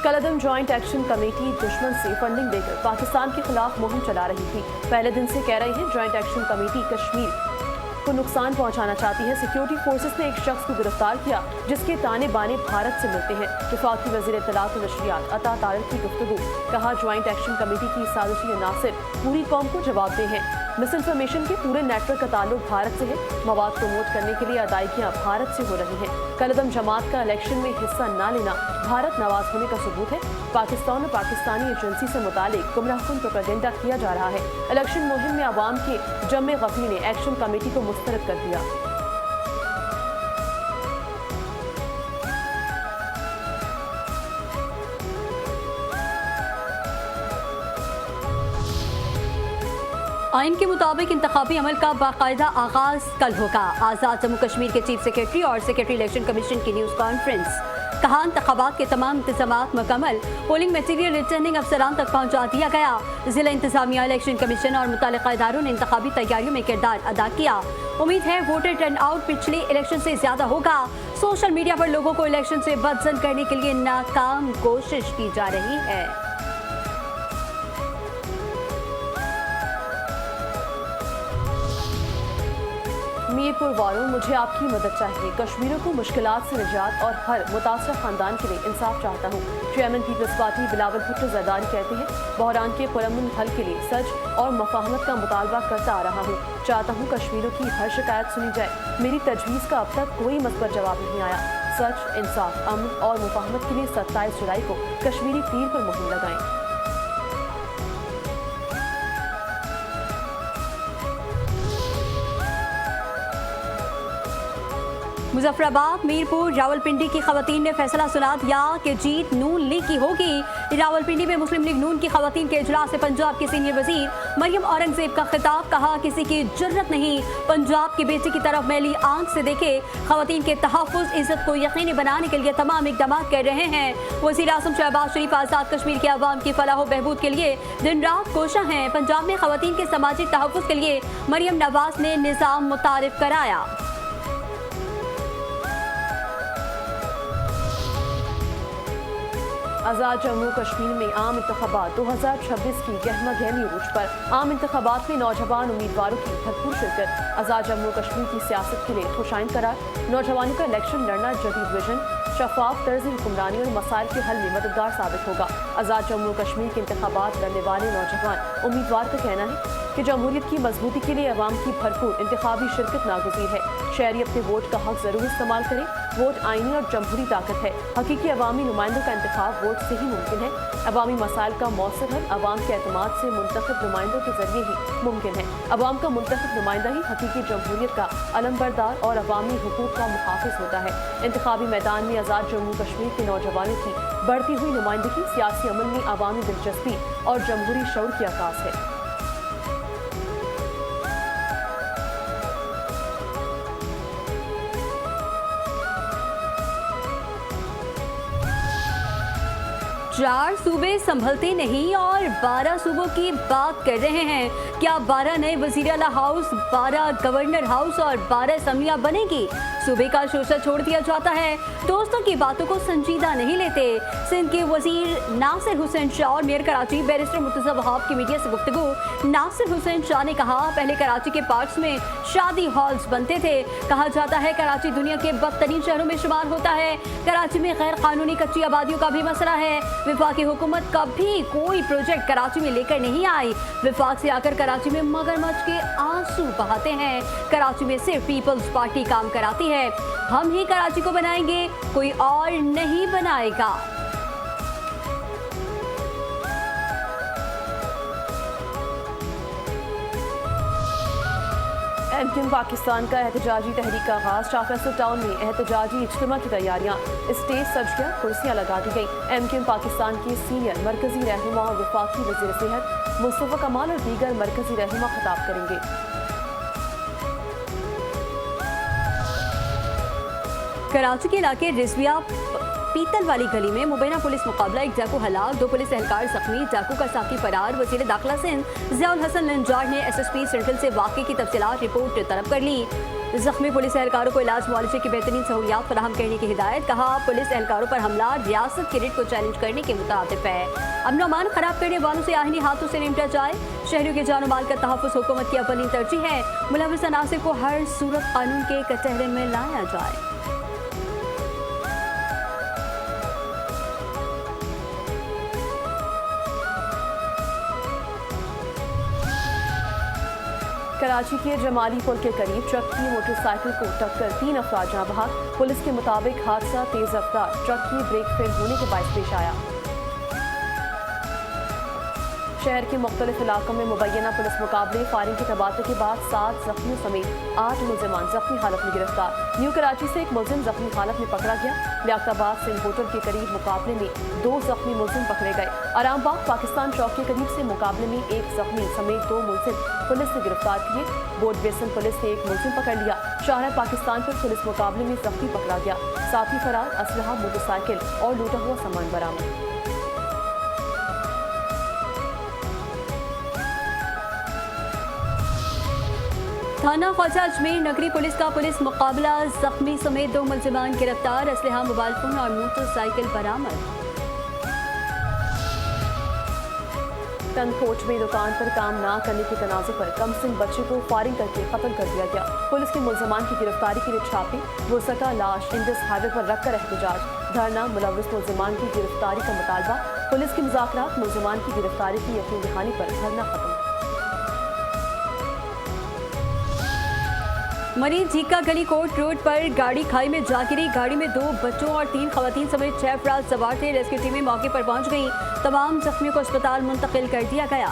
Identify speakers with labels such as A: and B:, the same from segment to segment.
A: कलअदम joint action committee दुश्मन से funding देकर पाकिस्तान के खिलाफ मुहिम चला रही थी। पहले दिन से कह रहे हैं जॉइंट एक्शन कमेटी कश्मीर को नुकसान पहुंचाना चाहती है। सिक्योरिटी फोर्सेस ने एक शख्स को गिरफ्तार किया जिसके ताने बाने भारत से मिलते हैं। वफाकी वज़ीर इत्तलात व नशरियात अता तारिक की गुफ्तगू, कहा ज्वाइंट एक्शन कमेटी की साजिशी अनासिर पूरी कौम को जवाबदेह हैं। मिस इन्फॉर्मेशन के पूरे नेटवर्क का ताल्लुक भारत से है। मवाद प्रमोट करने के लिए अदायगियां भारत से हो रही हैं। कलअदम जमात का इलेक्शन में हिस्सा न लेना भारत नवाज होने का सबूत है। पाकिस्तान और पाकिस्तानी एजेंसी से मुतालिक गुमराहकुन प्रोपेगेंडा किया जा रहा है। इलेक्शन मुहिम में अवाम के जमे गफली ने एक्शन कमेटी को मुस्तरद कर दिया।
B: आइन के मुताबिक इंतखाबी अमल का बाकायदा आगाज कल होगा। आज़ाद जम्मू कश्मीर के चीफ सेक्रेटरी और सेक्रेटरी इलेक्शन कमीशन की न्यूज़ कॉन्फ्रेंस, कहा इंतखाबात के तमाम इंतजामात मुकम्मल, पोलिंग मटीरियल रिटर्निंग अफसरान तक पहुँचा दिया गया। जिला इंतजामिया, इलेक्शन कमीशन और मुतल्लिका इदारों ने इंतखाबी तैयारियों में किरदार अदा किया। उम्मीद है वोटर टर्न आउट पिछले इलेक्शन से ज्यादा होगा। सोशल मीडिया पर लोगों को इलेक्शन से बदजन करने के लिए नाकाम कोशिश की जा रही है।
A: मीरपुर वालों, मुझे आपकी मदद चाहिए। कश्मीरियों को मुश्किलात से निजात और हर मुतासर खानदान के लिए इंसाफ चाहता हूँ। Chairman Peoples Party Bilawal Bhutto Zardari कहते हैं, बहरान के पुरअमन हल के लिए सच और मफाहमत का मुतालबा करता आ रहा हूँ। चाहता हूँ कश्मीरियों की हर शिकायत सुनी जाए। मेरी तजवीज़ का अब तक कोई मस्बत जवाब नहीं आया। सच, इंसाफ, अमन और मुफाहमत के लिए 27 जुलाई को कश्मीरी पीर पर मुहिम लगाएं।
B: मुजफ्फराबाद, मीरपुर, रावलपिंडी की खवातीन ने फैसला सुना दिया कि जीत नून लीग की होगी। रावलपिंडी में मुस्लिम लीग नून की खवातीन के इजलास से पंजाब के सीनियर वजीर मरियम औरंगजेब का खिताब, कहा किसी की जुर्रत नहीं पंजाब की बेटी की तरफ मैली आंख से देखे। खवातीन के तहफ़्फ़ुज़, इज्जत को यकीनी बनाने के लिए तमाम इक़दाम कर रहे हैं। वज़ीर आज़म शहबाज शरीफ आज़ाद कश्मीर के अवाम की फलाह बहबूद के लिए दिन रात कोशा हैं। पंजाब में खवातीन के समाजी तहफ़्फ़ुज़ के लिए मरियम नवाज ने निज़ाम मुतारिफ कराया।
A: आज़ाद जम्मू कश्मीर में आम इंतखाबात 2026 की गहमा गहमी उरूज पर। आम इंतखाबात में नौजवान उम्मीदवारों की भरपूर शिरकत। आज़ाद जम्मू कश्मीर की सियासत के लिए खुशाइन करार। नौजवानों का इलेक्शन लड़ना जदीद विजन, शफाफ तर्ज हुक्मरानी और मसाइल के हल में मददगार साबित होगा। आज़ाद जम्मू कश्मीर के इंतखाबात लड़ने वाले नौजवान उम्मीदवार का कहना है कि जमहूरियत की मजबूती के लिए अवाम की भरपूर इंतखाबी शिरकत नागुज़ीर है। शहरी अपने वोट का हक जरूर इस्तेमाल करें। वोट आईनी और जमहूरी ताकत है। हकीकी अवामी नुमाइंदों का इंतखाब वोट से ही मुमकिन है। अवामी मसाइल का मौसर हल अवाम के एतमाद से मुंतखब नुमाइंदों के जरिए ही मुमकिन है। अवाम का मुंतखब नुमाइंदा ही हकीकी जमहूरियत का अलमबरदार और अवामी हुकूक का मुहाफिज होता है। इंतखाबी मैदान में आज़ाद जम्मू कश्मीर के नौजवानों की बढ़ती हुई नुमाइंदगी सियासी अमल में अवामी दिलचस्पी और जमहूरी शऊर की आकाश है।
B: चार सूबे संभलते नहीं और 12 सूबों की बात कर रहे हैं। क्या 12 नए वजीर आला हाउस, 12 गवर्नर हाउस और 12 असम्बलियां बनेगी? सूबे का शोषा छोड़ दिया जाता है। दोस्तों की बातों को संजीदा नहीं लेते। सिंध के वजीर नासिर हुसैन शाह और मेयर कराची बैरिस्टर मुर्तज़ा वहाब की मीडिया से गुफ्तगू। नासिर हुसैन शाह ने कहा, पहले कराची के पार्क्स में शादी हॉल्स बनते थे। कहा जाता है कराची दुनिया के बदतरीन शहरों में शुमार होता है। कराची में गैर कानूनी कच्ची आबादियों का भी मसला है। वफाकी हुकूमत कभी कोई प्रोजेक्ट कराची में लेकर नहीं आई। वफाक से आकर कराची में मगरमच्छ के आंसू बहाते हैं। कराची में सिर्फ पीपल्स पार्टी काम कराती है। हम ही कराची को बनाएंगे, कोई और नहीं बनाएगा।
A: एमक्यूएम पाकिस्तान का एहतजाजी तहरीक का आगाज। शाह फैसल टाउन में एहतजाजी इज्तिमा की तैयारियां। स्टेज सज गया, कुर्सियां लगा दी गई। एमक्यूएम पाकिस्तान के सीनियर मरकजी रहनुमा और वफाकी वज़ीर सेहत मुस्तफ़ा कमाल और दीगर मरकजी रहनुमा खिताब करेंगे।
B: कराची के इलाके रिजविया पीतल वाली गली में मुबैना पुलिस मुकाबला, एक डाकू हलाक, 2 पुलिस एहलकार जख्मी, डाकू का साथी फरार। वज़ीर दाखिला सिंध ज़ियाउल हसन लंजार ने SSP सेंट्रल से वाक़े की तफसीलात रिपोर्ट तलब कर ली। जख्मी पुलिस एहलकारों को इलाज मुआवजे की बेहतरीन सहूलियात फराहम करने की हिदायत। कहा, पुलिस एहलकारों पर हमला रियासत के रिट को चैलेंज करने के मुताबिक है। अमन अमान खराब करने वालों से आहिनी हाथों से निपटा जाए। शहरियों के जान माल का तहफ़्फ़ुज़ हुकूमत की अव्वलीन तरजीह है। मुलव्विस अनासिर को हर सूरत कानून के कटहरे में लाया जाए।
A: कराची के जमाली पुल के करीब ट्रक की मोटरसाइकिल को टक्कर, 3 अफराद जाँ बहक। पुलिस के मुताबिक हादसा तेज रफ्तार ट्रक की ब्रेक फेल होने के बायस पेश आया। शहर के मुख्तलिफ इलाकों में मुबैना पुलिस मुकाबले, फायरिंग के तबादले के बाद 7 जख्मियों समेत 8 मुलजमान जख्मी हालत में गिरफ्तार। न्यू कराची से एक मुलजिम जख्मी हालत में पकड़ा गया। लियाकताबाद सिंध होटल के करीब मुकाबले में 2 जख्मी मुलजिम पकड़े गए। आरामबाग पाकिस्तान चौक के करीब से मुकाबले में 1 जख्मी समेत 2 मुलजिम पुलिस ने गिरफ्तार किए। बोर्ड बेसन पुलिस ने 1 मुलजिम पकड़ लिया। शाहरा पाकिस्तान पर पुलिस मुकाबले में जख्मी पकड़ा गया। साथ ही फरार असलहा, मोटरसाइकिल और लूटा हुआ सामान बरामद।
B: थाना ख्वाजा अजमेर नगरी पुलिस का पुलिस मुकाबला, जख्मी समेत 2 मुलजिमान गिरफ्तार, असलहा, मोबाइल फोन और मोटरसाइकिल बरामद। तनकोट में दुकान पर काम ना करने के तनाज़े पर कमसिन बच्चे को फायरिंग करके कत्ल कर दिया गया। पुलिस के मुलजमान की गिरफ्तारी के लिए छापे, मुर्सका लाश इंडस हाईवे पर रखकर एहतजाज, धरना, मुलव्विस मुलजमान की गिरफ्तारी का मुतालबा। पुलिस के मुज़ाकरात, मुलजमान की गिरफ्तारी की यकीन दहानी पर धरना खत्म। मरीज झीका गली कोट रोड पर गाड़ी खाई में जा गिरी। गाड़ी में 2 बच्चों और 3 खवातीन समेत 6 अफराद सवार थे। रेस्क्यू टीमें मौके पर पहुंच गई। तमाम जख्मियों को अस्पताल मुंतकिल कर दिया गया।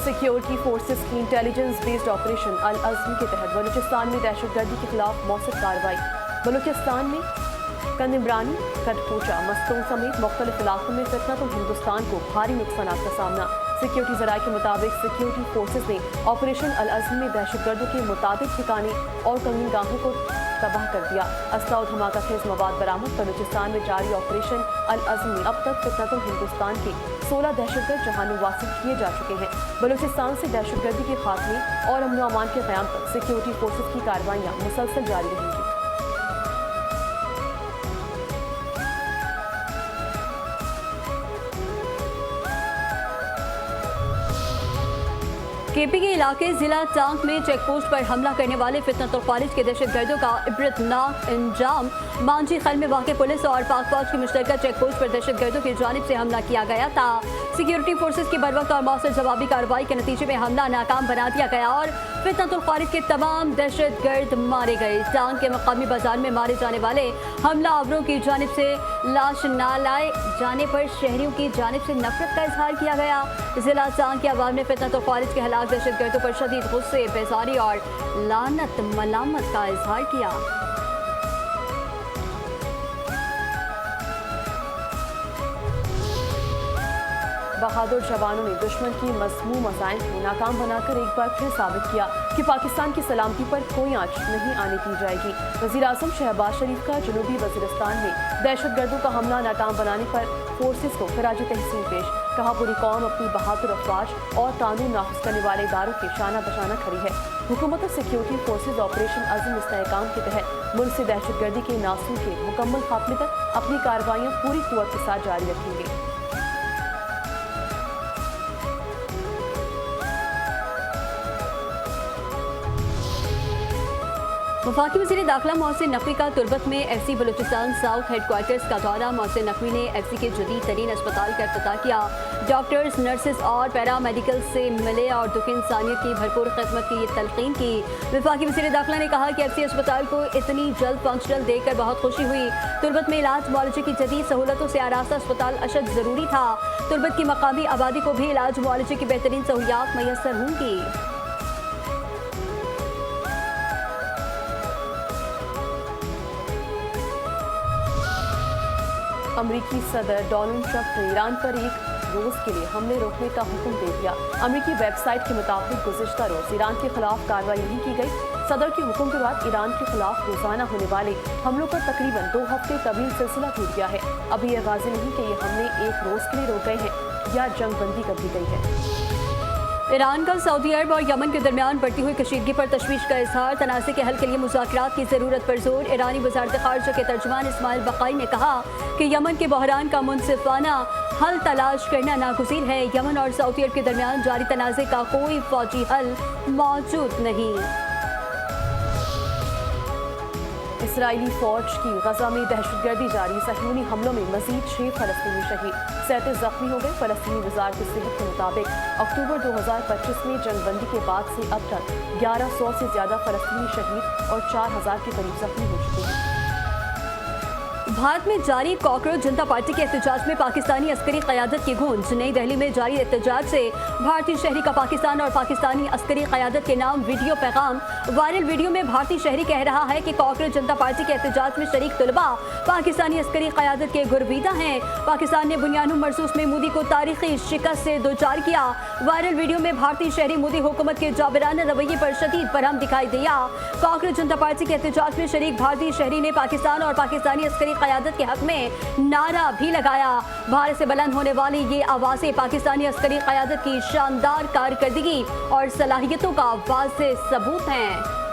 A: सिक्योरिटी फोर्सेस की इंटेलिजेंस बेस्ड ऑपरेशन अल अज़्म के तहत बलूचिस्तान में दहशतगर्दी के खिलाफ मौसर कार्रवाई। बलूचिस्तान में कंदिमरानी, कटकोचा, मस्तूर समेत मुख्तलिफ इलाकों में फितनतुल हिंदुस्तान को भारी नुकसान का सामना। सिक्योरिटी जराये के मुताबिक सिक्योरिटी फोर्सेस ने ऑपरेशन अल अज़्म में दहशतगर्दों के मुताबिक ठिकाने और कंगनगाहों को तबाह कर दिया। असला और धमाका खेज मवाद बरामद। बलूचिस्तान में जारी ऑपरेशन अल अज़्म में अब तक फितनतुल हिंदुस्तान के 16 दहशतगर्द जहान वासिल किए जा चुके हैं। बलूचिस्तान से दहशतगर्दी के खात्मे और अमन व अमान के क़याम तक सिक्योरिटी फोर्सेस की कार्रवाइयाँ मुसलसल जारी रहेंगी।
B: KP के इलाके जिला टांग में चेक पोस्ट पर हमला करने वाले फितनतुल खारिज के दहशतगर्दों का इबरतनाक अंजाम। मांझी खल में वाक़ पुलिस और पाक फौज की मुश्तरका चेक पोस्ट पर दहशतगर्दों की जानिब से हमला किया गया था। सिक्योरिटी फोर्सेस की बरवक्त और मौसर जवाबी कार्रवाई के नतीजे में हमला नाकाम बना दिया गया और फितनतुल खारिज के तमाम दहशतगर्द मारे गए। टांग के मकामी बाजार में मारे जाने वाले हमलावरों की जानिब से लाश न लाए जाने पर शहरियों की जानिब से नफरत का इजहार किया गया। जिला टांग के अवाम ने फितनतुल खारिज के हलाक दहशतगर्दों पर शदीद गुस्से, बेजारी और लानत मलामत का इजहार किया।
A: बहादुर जवानों ने दुश्मन की मज़मूम मज़ाइम को नाकाम बनाकर एक बार फिर साबित किया कि पाकिस्तान की सलामती पर कोई आंच नहीं आने दी जाएगी। वज़ीर आज़म शहबाज शरीफ का जनूबी वज़ीरिस्तान में दहशतगर्दों का हमला नाकाम बनाने पर फोर्सेस को खराज तहसीन पेश। कहा, पूरी कौम अपनी बहादुर अफवाज और कानून नाफिज करने वाले इदारों के शाना बशाना खड़ी है। हुकूमत और सिक्योरिटी फोर्सेज ऑपरेशन अज़्म इस्तेहकाम के तहत मुल्क से दहशतगर्दी के नासूर के मुकम्मल खात्मे तक अपनी कार्रवाइयाँ पूरी कुव्वत के साथ जारी रखेंगे।
B: वफाकी वज़ीर दाखिला मोहसिन नकवी का तुर्बत में FC बलूचिस्तान साउथ हेडक्वार्टर्स का दौरा। मोहसिन नकवी ने FC के जदीद तरीन अस्पताल का इफ्तिताह किया। डॉक्टर्स, नर्सेज और पैरामेडिकल से मिले और दुख इंसानियत की भरपूर खिदमत की तलकीन की। वफाकी वज़ीर दाखिला ने कहा कि FC अस्पताल को इतनी जल्द फंक्शनल देखकर बहुत खुशी हुई। तुर्बत में इलाज मुआलजे की जदीद सहूलतों से आरास्ता अस्पताल अशद ज़रूरी था। तुर्बत की मकामी आबादी को भी इलाज मुआलजे की बेहतरीन सहूलियात मैसर होंगी। अमरीकी सदर डोनाल्ड ट्रंप ने ईरान पर एक
A: रोज के लिए हमले रोकने का हुक्म दे दिया। अमेरिकी वेबसाइट के मुताबिक गुज़िश्ता रोज ईरान के खिलाफ कार्रवाई नहीं की गई। सदर के हुक्म के बाद ईरान के खिलाफ रोजाना होने वाले हमलों का तकरीबन 2 हफ्ते तवील सिलसिला टूट गया है। अभी यह वाज़ेह नहीं कि ये हमले एक रोज के लिए रोक गए हैं या जंग बंदी कर दी गई है।
B: ईरान का सऊदी अरब और यमन के दरमियान बढ़ती हुई कशीदगी पर तशवीश का इजहार, तनाज़े के हल के लिए मुज़ाकरात की ज़रूरत पर जोर। ईरानी वज़ारत ख़ारिजा के तर्जुमान इस्माइल बक़ाई ने कहा कि यमन के बहरान का मुनसिफाना हल तलाश करना नागुज़ीर है। यमन और सऊदी अरब के दरमियान जारी तनाज़े का कोई फौजी हल मौजूद नहीं।
A: इसराइली फौज की गजा में दहशतगर्दी जारी, सहयूनी हमलों में मजीद 6 फलस्तीनी शहीद, 37 जख्मी हो गए। फलस्तीनी वजारत सेहत के मुताबिक अक्टूबर 2025 में जंगबंदी के बाद से अब तक 1100 से ज्यादा फलस्तीनी शहीद और 4000 के करीब जख्मी हो चुके हैं।
B: भारत में जारी कॉकरोच जनता पार्टी के एहतजाज में पाकिस्तानी अस्करी क़यादत की गूंज। नई दिल्ली में जारी एहतजाज से भारतीय शहरी का पाकिस्तान और पाकिस्तानी अस्करी क़यादत के नाम वीडियो पैगाम वायरल। वीडियो में भारतीय शहरी कह रहा है कि कॉकरोच जनता पार्टी के एहतजाज में शरीक तलबा पाकिस्तानी अस्करी क़यादत के गुरबीदा हैं। पाकिस्तान ने बुनियानुम मरसूस में मोदी को तारीखी शिकस्त से दो चार किया। वायरल वीडियो में भारतीय शहरी मोदी हुकूमत के जाबिराना रवैये पर शदीद बरहम दिखाई दिया। कॉकरोच जनता पार्टी के एहतजाज में शरीक भारतीय शहरी ने पाकिस्तान और पाकिस्तानी अस्करी क़यादत के हक में नारा भी लगाया। भारत से बुलंद होने वाली ये आवाज़ें पाकिस्तानी अस्करी क़यादत की शानदार कारकर्दगी और सलाहियतों का वाज़ेह सबूत हैं।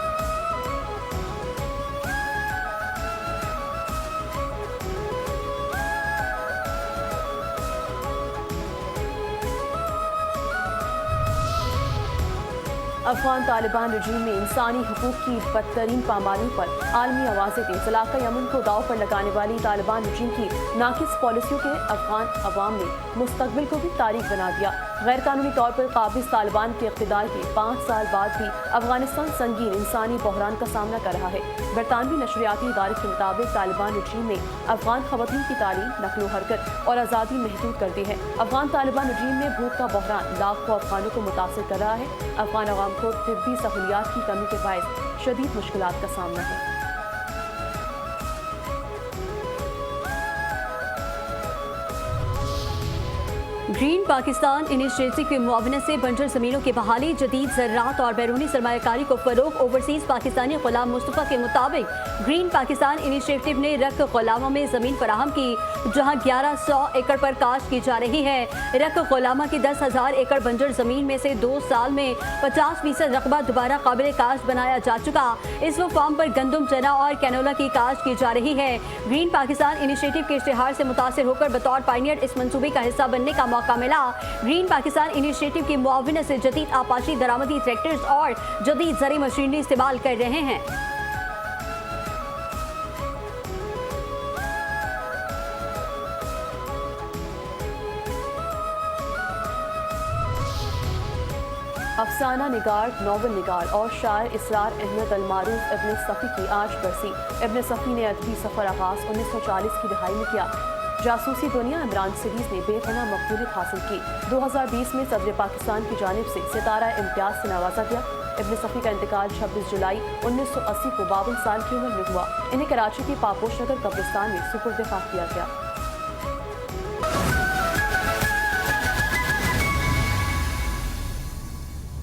A: अफगान तालिबान रजीम में इंसानी हुकूक की बदतरीन पामाली पर आलमी आवाज़ें तेज। इलाका यमन को दाव पर लगाने वाली तालिबान रजीम की नाकिस पॉलिसियों के अफगान अवाम ने मुस्तकबिल को भी तारीख बना दिया। गैर कानूनी तौर पर काबिज तालिबान के इक़्तिदार के 5 साल बाद भी अफगानिस्तान संगीन इंसानी बहरान का सामना कर रहा है। बरतानवी नशरियाती इदारे के मुताबिक तालिबान रजीम ने अफगान खवातीन की तालीम, नकलो हरकत और आज़ादी महदूद कर दी है। अफगान तालिबान रजीम में भूख का बहरान लाखों अफगानों को मुतासर कर रहा है। अफगान अवाम को तिब्बी सहूलियात की कमी के बायस शदीद मुश्किलात का सामना है।
B: ग्रीन पाकिस्तान इनिशिएटिव की मुआवनत से बंजर ज़मीनों की बहाली, जदीद ज़राअत और बैरूनी सरमायाकारी को फ़रोग़। ओवरसीज़ पाकिस्तानी ग़ुलाम मुस्तफ़ा के मुताबिक ग्रीन पाकिस्तान इनिशिएटिव ने रक ग़ुलामा में ज़मीन फराहम की, जहाँ 1100 एकड़ पर काश्त की जा रही है। रक ग़ुलामा की 10,000 एकड़ बंजर ज़मीन में से 2 साल में 50% रकबा दोबारा काबिल काश्त बनाया जा चुका। इस वक्त फार्म पर गंदम, चना और कैनोला की काश्त की जा रही है। ग्रीन पाकिस्तान इनिशिएटिव के इश्तिहार से मुतासिर होकर बतौर पायनियर इस मनसूबे का हिस्सा बनने का मौका मिला। ग्रीन पाकिस्तान इनिशिएटिव की मुआवनत से जदीद आपाशी दरामदी ट्रैक्टर्स और जदीद ज़री मशीनरी इस्तेमाल कर रहे हैं।
A: अफसाना निगार, नोवेल निगार और शायर इसरार अहमद अलमारूफ इब्न सफ़ी की आज बरसी। इब्न सफ़ी ने अदबी सफ़र आगाज़ 1940 की दहाई में किया। जासूसी दुनिया इमरान सीरीज़ ने बेपनाह मकबूलियत हासिल की। 2020 में सदर पाकिस्तान की जानिब से सितारा इम्तियाज़ से नवाजा गया। इब्न सफ़ी का इंतकाल 26 जुलाई 1980 को 52 साल की उम्र में हुआ। इन्हें कराची के पापोश नगर कब्रिस्तान में सुपुर्द खाक किया गया।